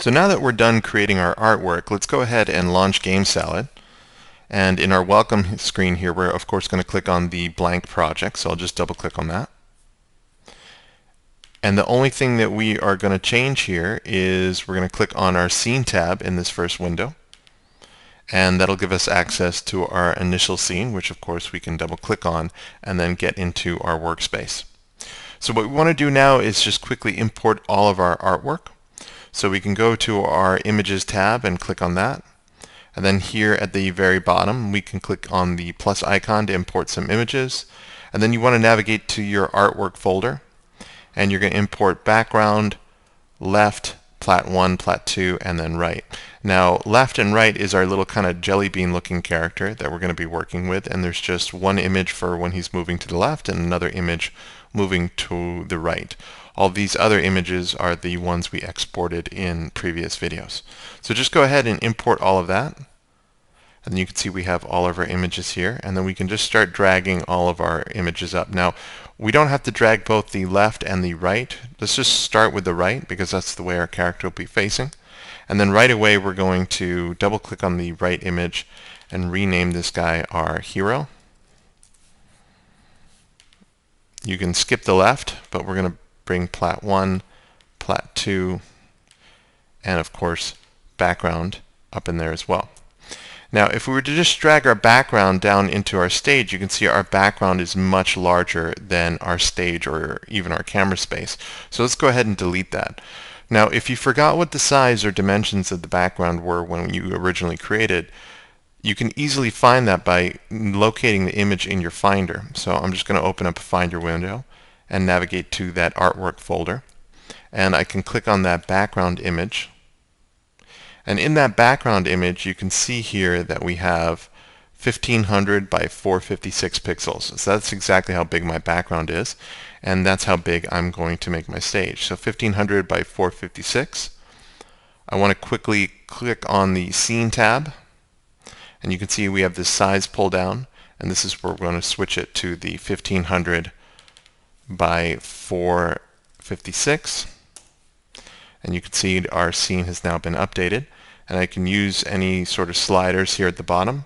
So now that we're done creating our artwork, let's go ahead and launch GameSalad. And in our welcome screen here, we're of course going to click on the blank project, so I'll just double click on that. And the only thing that we are going to change here is we're going to click on our Scene tab in this first window. And that'll give us access to our initial scene, which of course we can double click on and then get into our workspace. So what we want to do now is just quickly import all of our artwork. So we can go to our Images tab and click on that. And then here at the very bottom, we can click on the plus icon to import some images. And then you want to navigate to your artwork folder. And you're going to import background, left, plat 1, plat 2, and then right. Now, left and right is our little kind of jelly bean looking character that we're going to be working with. And there's just one image for when he's moving to the left and another image moving to the right. All these other images are the ones we exported in previous videos. So just go ahead and import all of that. And you can see we have all of our images here. And then we can just start dragging all of our images up. Now, we don't have to drag both the left and the right. Let's just start with the right because that's the way our character will be facing. And then right away we're going to double click on the right image and rename this guy our hero. You can skip the left, but we're going to bring plat 1, plat 2, and of course background up in there as well. Now if we were to just drag our background down into our stage, you can see our background is much larger than our stage or even our camera space. So let's go ahead and delete that. Now if you forgot what the size or dimensions of the background were when you originally created, you can easily find that by locating the image in your Finder. So I'm just going to open up a Finder window and navigate to that artwork folder. And I can click on that background image. And in that background image, you can see here that we have 1500 by 456 pixels. So that's exactly how big my background is. And that's how big I'm going to make my stage. So 1500 by 456. I want to quickly click on the Scene tab. And you can see we have this size pull down, and this is where we're going to switch it to the 1500 by 456. And you can see our scene has now been updated. And I can use any sort of sliders here at the bottom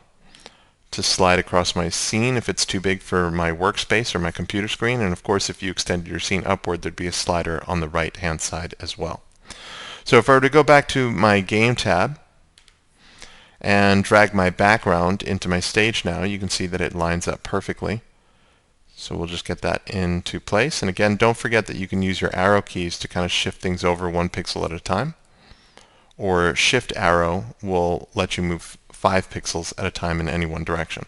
to slide across my scene if it's too big for my workspace or my computer screen. And of course, if you extended your scene upward, there'd be a slider on the right-hand side as well. So if I were to go back to my Game tab, and drag my background into my stage now, you can see that it lines up perfectly. So we'll just get that into place. And again, don't forget that you can use your arrow keys to kind of shift things over 1 pixel at a time. Or shift arrow will let you move 5 pixels at a time in any one direction.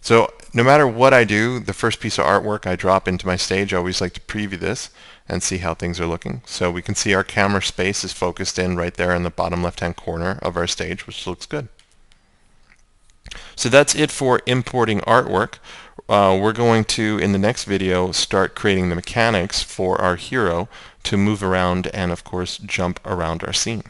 So no matter what I do, the first piece of artwork I drop into my stage, I always like to preview this and see how things are looking. So we can see our camera space is focused in right there in the bottom left-hand corner of our stage, which looks good. So that's it for importing artwork. We're going to, in the next video, start creating the mechanics for our hero to move around and, of course, jump around our scene.